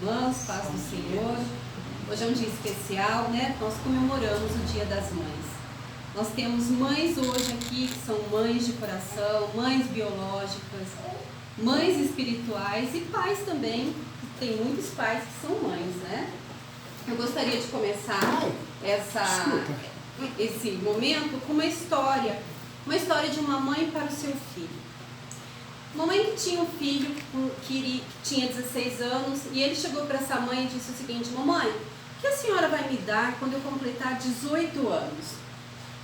irmãos, paz do Senhor. Hoje é um dia especial, né? Nós comemoramos o Dia das Mães. Nós temos mães hoje aqui que são mães de coração, mães biológicas, mães espirituais e pais também. Tem muitos pais que são mães, né? Eu gostaria de começar esse momento com uma história de uma mãe para o seu filho. Uma mãe que tinha um filho que tinha 16 anos e ele chegou para essa mãe e disse o seguinte: mamãe, o que a senhora vai me dar quando eu completar 18 anos?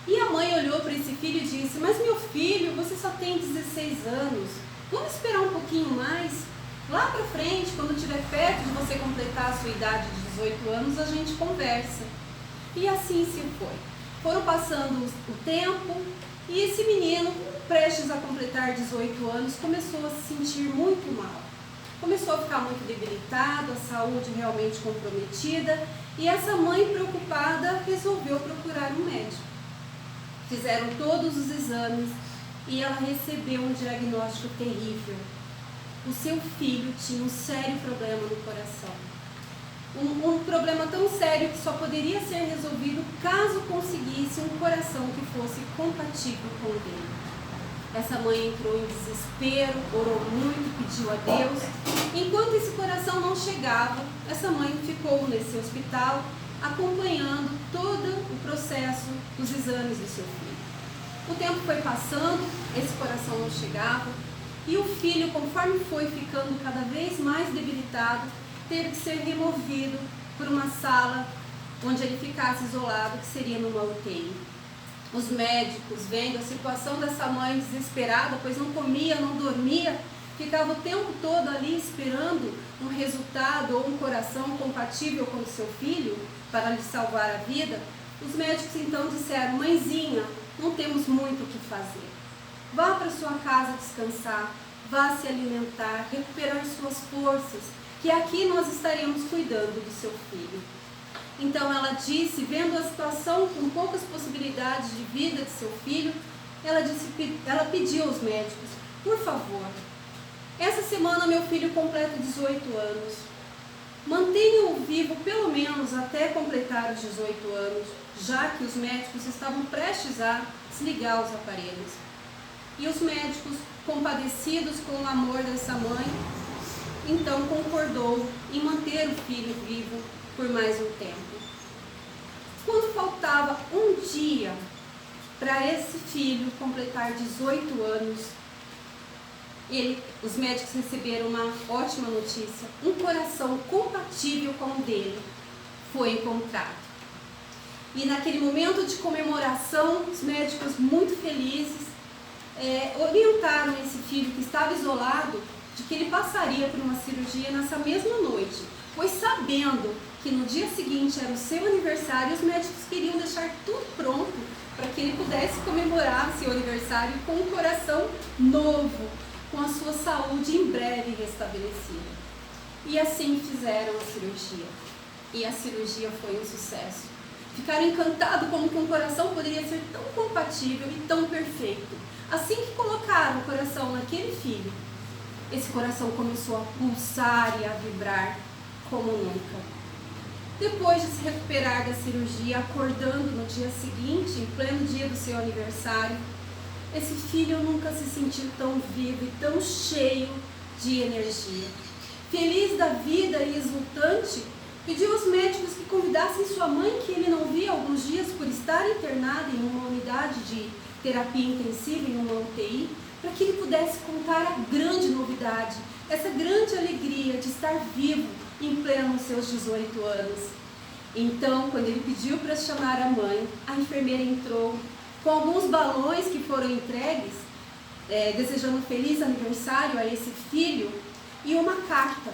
E a mãe olhou para esse filho e disse: mas meu filho, você só tem 16 anos, vamos esperar um pouquinho mais? Lá para frente, quando estiver perto de você completar a sua idade de 18 anos, a gente conversa. E assim se foi. Foram passando o tempo e esse menino, prestes a completar 18 anos, começou a se sentir muito mal. Começou a ficar muito debilitado, a saúde realmente comprometida, e essa mãe preocupada resolveu procurar um médico. Fizeram todos os exames e ela recebeu um diagnóstico terrível. O seu filho tinha um sério problema no coração. Um problema tão sério que só poderia ser resolvido caso conseguisse um coração que fosse compatível com o dele. Essa mãe entrou em desespero, orou muito, pediu a Deus. Enquanto esse coração não chegava, essa mãe ficou nesse hospital acompanhando todo o processo dos exames do seu filho. O tempo foi passando, esse coração não chegava e o filho, conforme foi ficando cada vez mais debilitado, teve que ser removido por uma sala onde ele ficasse isolado, que seria numa UTI. Os médicos, vendo a situação dessa mãe desesperada, pois não comia, não dormia, ficava o tempo todo ali esperando um resultado ou um coração compatível com o seu filho para lhe salvar a vida. Os médicos então disseram: mãezinha, não temos muito o que fazer. Vá para sua casa descansar, vá se alimentar, recuperar suas forças, que aqui nós estaremos cuidando do seu filho. Então ela disse, vendo a situação com poucas possibilidades de vida de seu filho, ela pediu aos médicos: por favor, essa semana meu filho completa 18 anos. Mantenham-o vivo pelo menos até completar os 18 anos, já que os médicos estavam prestes a desligar os aparelhos. E os médicos, compadecidos com o amor dessa mãe, então concordou em manter o filho vivo por mais um tempo. Quando faltava um dia para esse filho completar 18 anos, os médicos receberam uma ótima notícia: um coração compatível com o dele foi encontrado. E naquele momento de comemoração, os médicos, muito felizes, orientaram esse filho que estava isolado de que ele passaria por uma cirurgia nessa mesma noite, pois sabendo que no dia seguinte era o seu aniversário, os médicos queriam deixar tudo pronto para que ele pudesse comemorar o seu aniversário com um coração novo, com a sua saúde em breve restabelecida. E assim fizeram a cirurgia. E a cirurgia foi um sucesso. Ficaram encantados como que um coração poderia ser tão compatível e tão perfeito. Assim que colocaram o coração naquele filho, esse coração começou a pulsar e a vibrar como nunca. Depois de se recuperar da cirurgia, acordando no dia seguinte, em pleno dia do seu aniversário, esse filho nunca se sentiu tão vivo e tão cheio de energia. Feliz da vida e exultante, pediu aos médicos que convidassem sua mãe, que ele não via há alguns dias por estar internada em uma unidade de terapia intensiva, em uma UTI, para que ele pudesse contar a grande novidade, essa grande alegria de estar vivo em pleno seus 18 anos. Então, quando ele pediu para chamar a mãe, a enfermeira entrou com alguns balões que foram entregues, desejando um feliz aniversário a esse filho, e uma carta.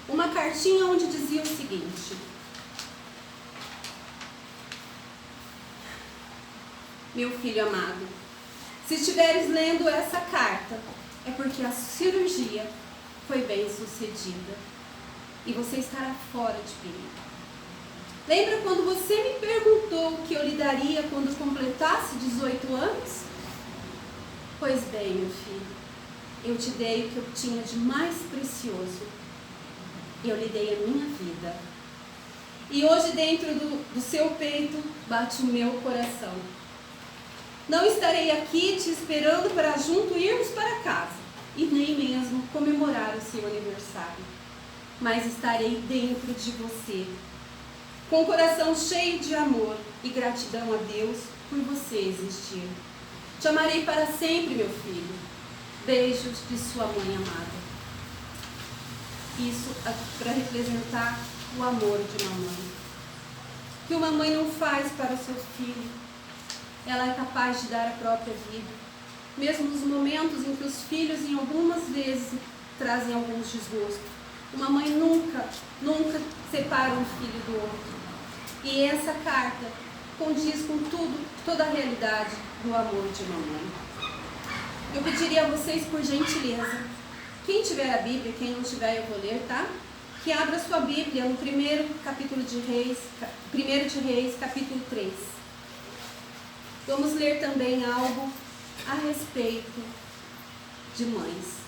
Uma cartinha onde dizia o seguinte: meu filho amado, se estiveres lendo essa carta, é porque a cirurgia foi bem sucedida e você estará fora de perigo. Lembra quando você me perguntou o que eu lhe daria quando completasse 18 anos? Pois bem, meu filho, eu te dei o que eu tinha de mais precioso. eu lhe dei a minha vida. E hoje dentro do seu peito bate o meu coração. Não estarei aqui te esperando para junto irmos para casa, e nem mesmo comemorar o seu aniversário, mas estarei dentro de você, com o coração cheio de amor e gratidão a Deus por você existir. Te amarei para sempre, meu filho. Beijos de sua mãe amada. Isso para representar o amor de uma mãe. Que uma mãe não faz para o seu filho. Ela é capaz de dar a própria vida. Mesmo nos momentos em que os filhos, em algumas vezes, trazem alguns desgostos. Uma mãe nunca separa um filho do outro. E essa carta condiz com toda a realidade do amor de uma mãe. Eu pediria a vocês, por gentileza, quem tiver a Bíblia, quem não tiver eu vou ler, tá? Que abra sua Bíblia no 1 capítulo de Reis, 1 de Reis, capítulo 3. Vamos ler também algo a respeito de mães.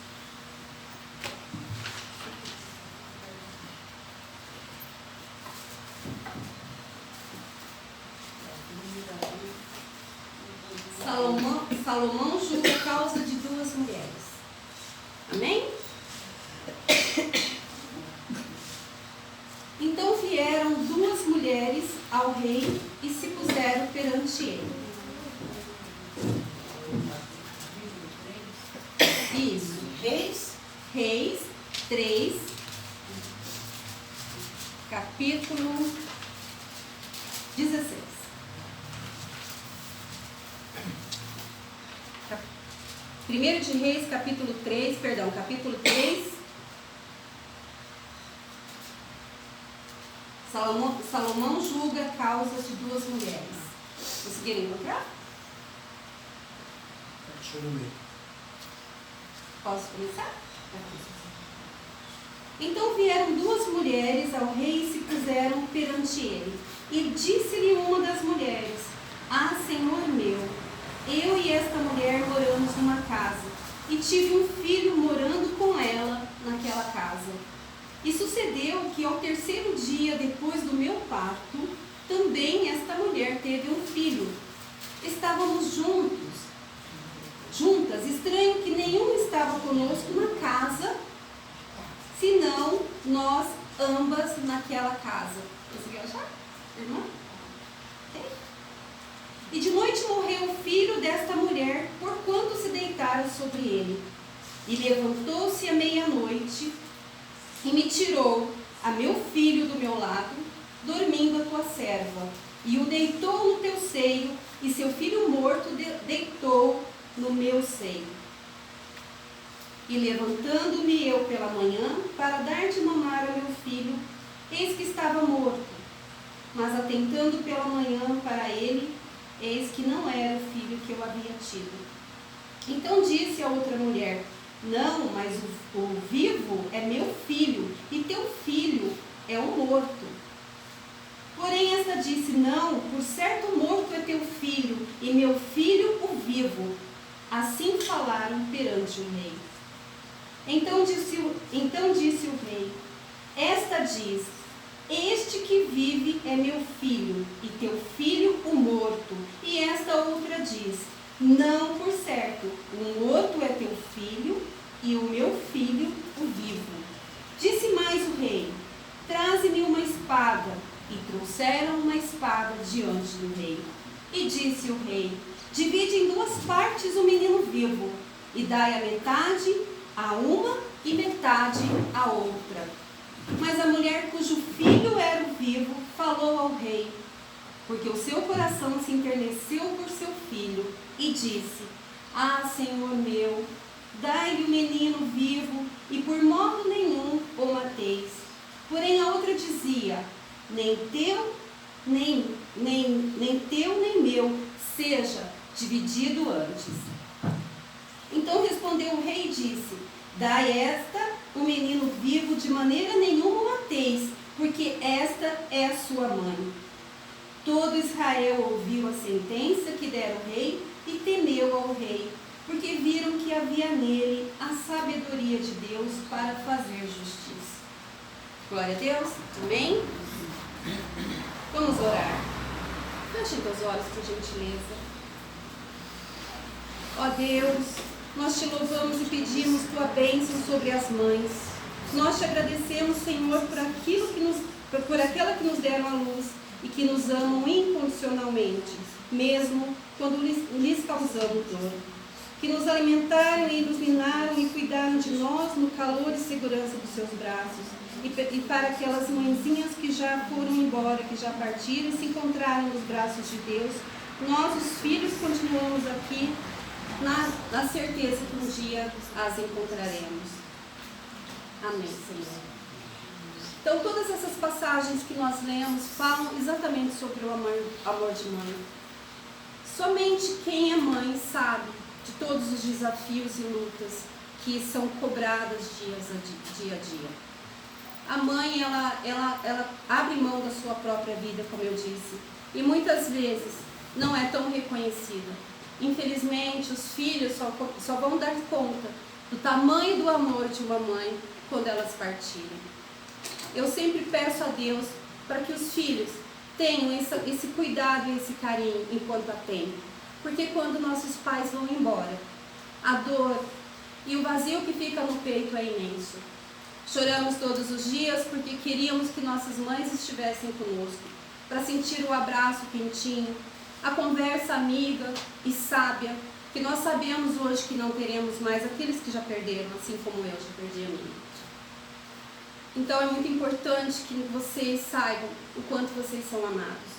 Salomão julga a causa de 2 mulheres. Amém? Então vieram 2 mulheres ao rei e se puseram perante ele. Isso. Reis 3, capítulo 16. 1 de Reis, capítulo 3, Salomão julga a causa de 2 mulheres. Conseguiram encontrar? Deixa eu ver. Posso começar? Então vieram 2 mulheres ao rei e se puseram perante ele. E disse-lhe uma das mulheres: Ah, Senhor meu, eu e esta mulher moramos numa casa, e tive um filho morando com ela naquela casa. E sucedeu que ao 3º dia depois do meu parto, também esta mulher teve um filho. Estávamos juntas, estranho que nenhum estava conosco na casa, senão nós ambas naquela casa. Conseguiu achar, irmã? E de noite morreu o filho desta mulher, porquanto se deitara sobre ele. E levantou-se à meia-noite e me tirou a meu filho do meu lado, dormindo a tua serva, e o deitou no teu seio, e seu filho morto deitou no meu seio. E levantando-me eu pela manhã, para dar de mamar a meu filho, eis que estava morto. Mas atentando pela manhã para ele, eis que não era o filho que eu havia tido. Então disse a outra mulher: Não, mas o vivo é meu filho, e teu filho é o morto. Porém esta disse: Não, por certo morto é teu filho, e meu filho o vivo. Assim falaram perante o rei. Então disse o rei: Esta diz: Este que vive é meu filho, e teu filho o morto. E esta outra diz: Não, por certo, o morto é teu filho, e o meu filho o vivo. Disse mais o rei: Traze-me uma espada. E trouxeram uma espada diante do rei. E disse o rei: Divide em 2 partes o menino vivo, e dai a metade a uma e metade a outra. Mas a mulher cujo filho era o vivo falou ao rei, porque o seu coração se enterneceu por seu filho, e disse: Ah, Senhor meu, dai-lhe o menino vivo, e por modo nenhum o mateis. Porém a outra dizia: Nem teu, nem meu, seja dividido antes. Então respondeu o rei e disse: Dai esta o menino vivo, de maneira nenhuma o mateis, porque esta é a sua mãe. Todo Israel ouviu a sentença que dera o rei e temeu ao rei, porque viram que havia nele a sabedoria de Deus para fazer justiça. Glória a Deus. Amém? Vamos orar. Feche teus olhos, por gentileza. Ó Deus, nós te louvamos e pedimos tua bênção sobre as mães. Nós te agradecemos, Senhor, por aquela que nos deram a luz e que nos amam incondicionalmente, mesmo quando lhes causamos dor. Que nos alimentaram e nos minaram e cuidaram de nós no calor e segurança dos seus braços. E para aquelas mãezinhas que já foram embora, que já partiram e se encontraram nos braços de Deus, nós, os filhos, continuamos aqui na certeza que um dia as encontraremos. Amém, Senhor. Então, todas essas passagens que nós lemos falam exatamente sobre o amor de mãe. Somente quem é mãe sabe de todos os desafios e lutas que são cobradas dia a dia. A mãe, ela abre mão da sua própria vida, como eu disse, e muitas vezes não é tão reconhecida. Infelizmente, os filhos só vão dar conta do tamanho do amor de uma mãe quando elas partirem. Eu sempre peço a Deus para que os filhos tenham esse cuidado e esse carinho enquanto há tempo. Porque quando nossos pais vão embora, a dor e o vazio que fica no peito é imenso. Choramos todos os dias porque queríamos que nossas mães estivessem conosco, para sentir o abraço quentinho, a conversa amiga e sábia, que nós sabemos hoje que não teremos mais aqueles que já perderam, assim como eu já perdi a minha. Então é muito importante que vocês saibam o quanto vocês são amados,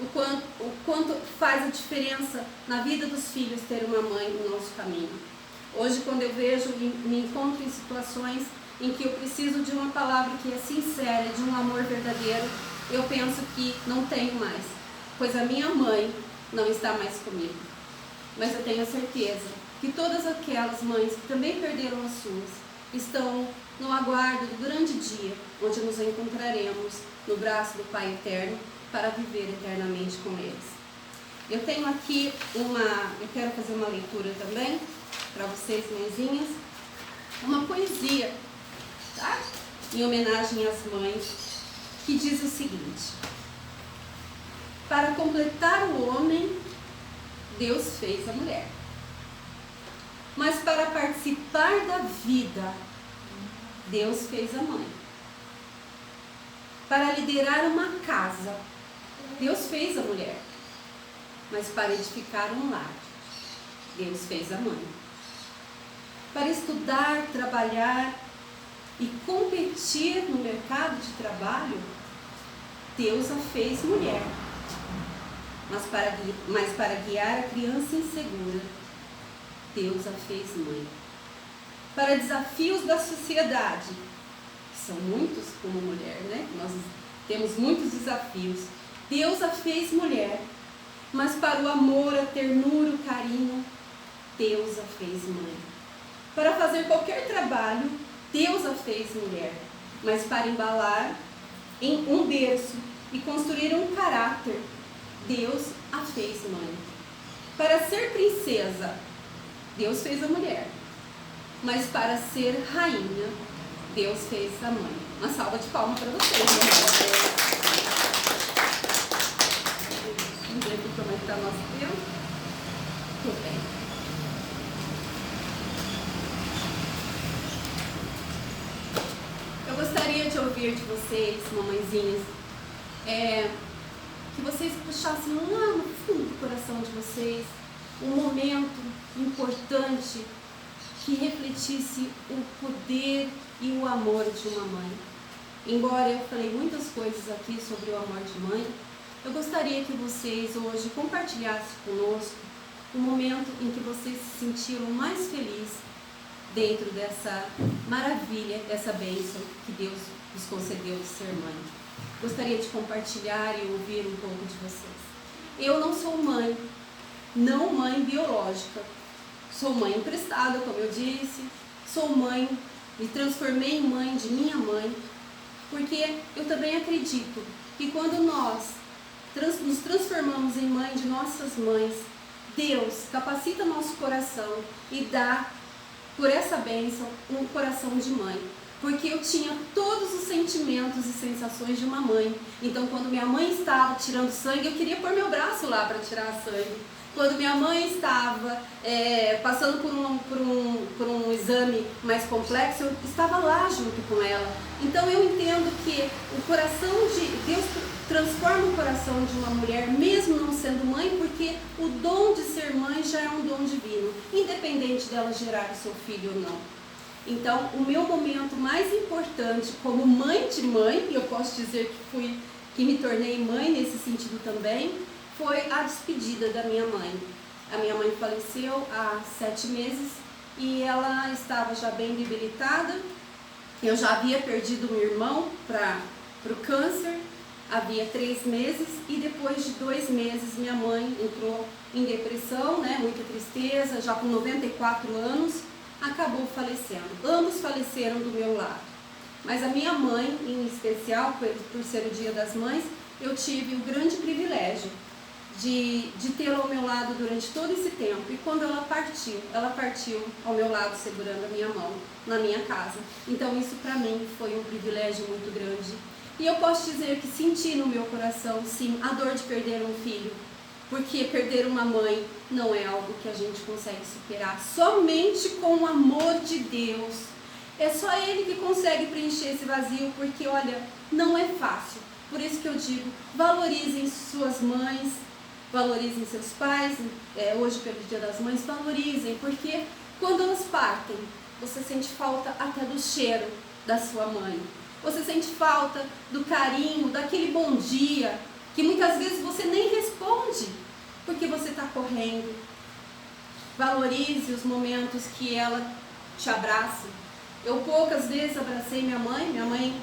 o quanto faz a diferença na vida dos filhos ter uma mãe no nosso caminho. Hoje, quando eu vejo e me encontro em situações em que eu preciso de uma palavra que é sincera, de um amor verdadeiro, eu penso que não tenho mais, pois a minha mãe não está mais comigo. Mas eu tenho a certeza que todas aquelas mães que também perderam as suas estão no aguardo do grande dia, onde nos encontraremos no braço do Pai Eterno para viver eternamente com eles. Eu tenho aqui eu quero fazer uma leitura também para vocês, mãezinhas, uma poesia, tá? Em homenagem às mães, que diz o seguinte: para completar o homem, Deus fez a mulher. Mas para participar da vida, Deus fez a mãe. Para liderar uma casa, Deus fez a mulher. Mas para edificar um lar, Deus fez a mãe. Para estudar, trabalhar e competir no mercado de trabalho, Deus a fez mulher. Mas para guiar a criança insegura, Deus a fez mãe. Para desafios da sociedade, que são muitos como mulher, né? Nós temos muitos desafios. Deus a fez mulher. Mas para o amor, a ternura, o carinho, Deus a fez mãe. Para fazer qualquer trabalho, Deus a fez mulher. Mas para embalar em um berço e construir um caráter, Deus a fez mãe. Para ser princesa, Deus fez a mulher. Mas para ser rainha, Deus fez a mãe. Uma salva de palmas para vocês. Vamos ver aqui como é que está o nosso tempo. Tudo bem. Eu gostaria de ouvir de vocês, mamãezinhas, que vocês puxassem lá no fundo do coração de vocês um momento importante que refletisse o poder e o amor de uma mãe. Embora eu falei muitas coisas aqui sobre o amor de mãe, eu gostaria que vocês hoje compartilhassem conosco o momento em que vocês se sentiram mais felizes dentro dessa maravilha, dessa bênção que Deus nos concedeu de ser mãe. Gostaria de compartilhar e ouvir um pouco de vocês. Eu não sou mãe, não mãe biológica. Sou mãe emprestada, como eu disse. Sou mãe, me transformei em mãe de minha mãe, porque eu também acredito que quando nós nos transformamos em mãe de nossas mães, Deus capacita nosso coração e dá, por essa bênção, um coração de mãe. porque eu tinha todos os sentimentos e sensações de uma mãe. Então, quando minha mãe estava tirando sangue, eu queria pôr meu braço lá para tirar sangue. Quando minha mãe estava passando por um exame mais complexo, eu estava lá junto com ela. Então, eu entendo que o coração de Deus transforma o coração de uma mulher, mesmo não sendo mãe, porque o dom de ser mãe já é um dom divino, independente dela gerar o seu filho ou não. Então, o meu momento mais importante como mãe de mãe, e eu posso dizer que me tornei mãe nesse sentido também, foi a despedida da minha mãe. A minha mãe faleceu há 7 meses e ela estava já bem debilitada. Eu já havia perdido meu irmão para o câncer, havia 3 meses, e depois de 2 meses minha mãe entrou em depressão, né, muita tristeza, já com 94 anos, acabou falecendo. Ambos faleceram do meu lado. Mas a minha mãe, em especial, por ser o Dia das Mães, eu tive o grande privilégio de tê-la ao meu lado durante todo esse tempo. E quando ela partiu ao meu lado segurando a minha mão na minha casa. Então isso para mim foi um privilégio muito grande. E eu posso dizer que senti no meu coração, sim, a dor de perder um filho. Porque perder uma mãe não é algo que a gente consegue superar. Somente com o amor de Deus. É só Ele que consegue preencher esse vazio, porque olha, não é fácil. Por isso que eu digo, valorizem suas mães, valorizem seus pais, hoje pelo Dia das Mães, valorizem, porque quando elas partem, você sente falta até do cheiro da sua mãe. Você sente falta do carinho, daquele bom dia, que muitas vezes você nem responde, porque você está correndo. Valorize os momentos que ela te abraça. Eu poucas vezes abracei minha mãe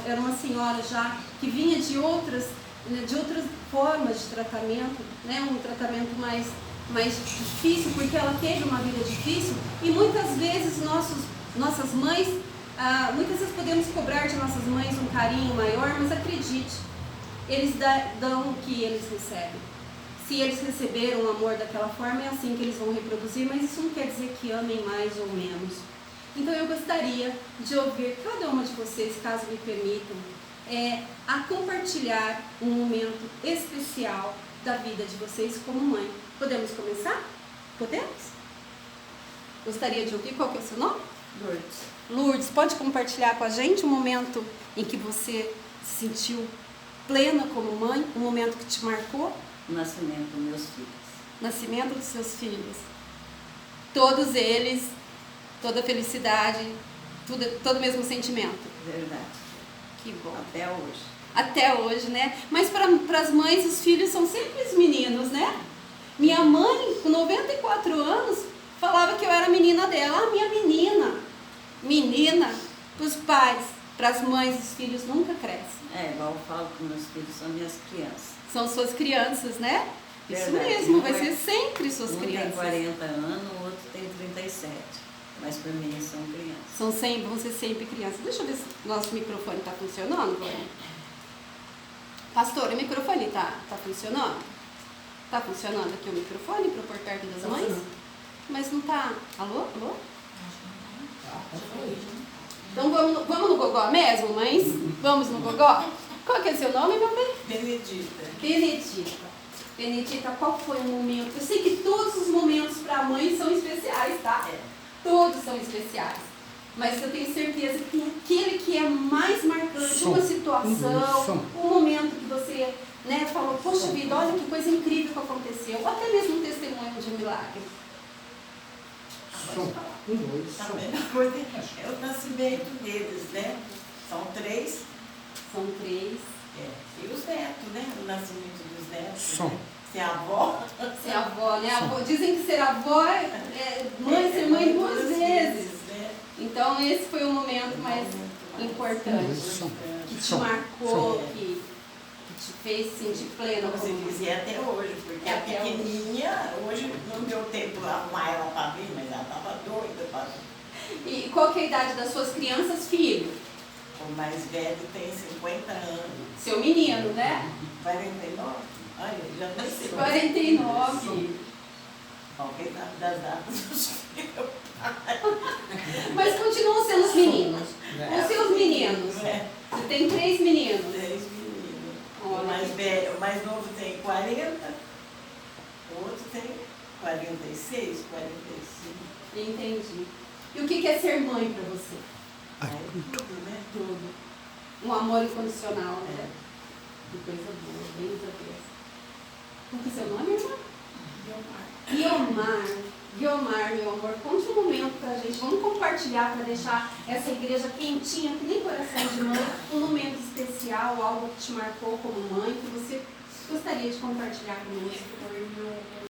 era uma senhora já que vinha de outras formas de tratamento, né? Um tratamento mais difícil, porque ela teve uma vida difícil, e muitas vezes nossas mães, muitas vezes podemos cobrar de nossas mães um carinho maior, mas acredite, eles dão o que eles recebem. Se eles receberam o amor daquela forma, é assim que eles vão reproduzir, mas isso não quer dizer que amem mais ou menos. Então eu gostaria de ouvir cada uma de vocês, caso me permitam, a compartilhar um momento especial da vida de vocês como mãe. Podemos começar? Podemos? Gostaria de ouvir. Qual que é o seu nome? Lourdes. Lourdes, pode compartilhar com a gente um momento em que você se sentiu plena como mãe, um momento que te marcou? O nascimento dos meus filhos. Nascimento dos seus filhos. Todos eles, toda felicidade, todo o mesmo sentimento. Verdade. Que bom. Até hoje. Até hoje, né? Mas para as mães, os filhos são sempre os meninos, né? Minha mãe, com 94 anos, falava que eu era a menina dela. Ah, minha menina. Menina, para os pais, para as mães, os filhos nunca crescem. Igual eu falo que meus filhos são minhas crianças. São suas crianças, né? Isso Verdade. mesmo, vai ser sempre suas crianças. Um tem 40 anos, o outro tem 37. Mas para mim são crianças. Vão ser sempre crianças. Deixa eu ver se o nosso microfone está funcionando, Vânia. Pastor, o microfone está funcionando? Está funcionando aqui o microfone para pôr perto das mães? Mas não está. Alô? Alô? Então vamos no gogó mesmo, mães? Vamos no gogó? Qual que é seu nome, meu bem? Benedita. Benedita, qual foi o momento? Eu sei que todos os momentos para a mãe são especiais, tá? Todos são especiais. Mas eu tenho certeza que aquele que é mais marcante, uma situação, um momento que você falou, poxa vida, olha que coisa incrível que aconteceu. Ou até mesmo um testemunho de um milagre. É o nascimento deles, né? São 3. São 3. E os netos, né? O nascimento dos netos. Som. Né? Ser avó. Ser avó, né? Dizem que ser avó mãe, ser mãe 2 vezes. Né? Então esse foi o momento mais importante. Que te marcou, que te fez sentir plena. Como você dizia, até hoje, porque a pequenininha, hoje não deu tempo de arrumar ela para vir, mas ela estava doida para vir. E qual que é a idade das suas crianças, filho? O mais velho tem 50 anos. Seu menino, né? 49? Olha, já nasceu. 49. Quem sabe das datas dos meus pais. Mas continuam sendo os meninos. Os seus meninos? Você tem 3 meninos? 3 meninos. Olha. O mais novo tem 40, o outro tem 46, 45. Entendi. E o que é ser mãe para você? Tudo, né? Tudo. Um amor incondicional, né? Que coisa boa, bem Deus. Qual que é seu nome, irmã? Guiomar, meu amor, conte um momento pra gente. Vamos compartilhar para deixar essa igreja quentinha, que nem coração de mãe, um momento especial, algo que te marcou como mãe, que você gostaria de compartilhar conosco.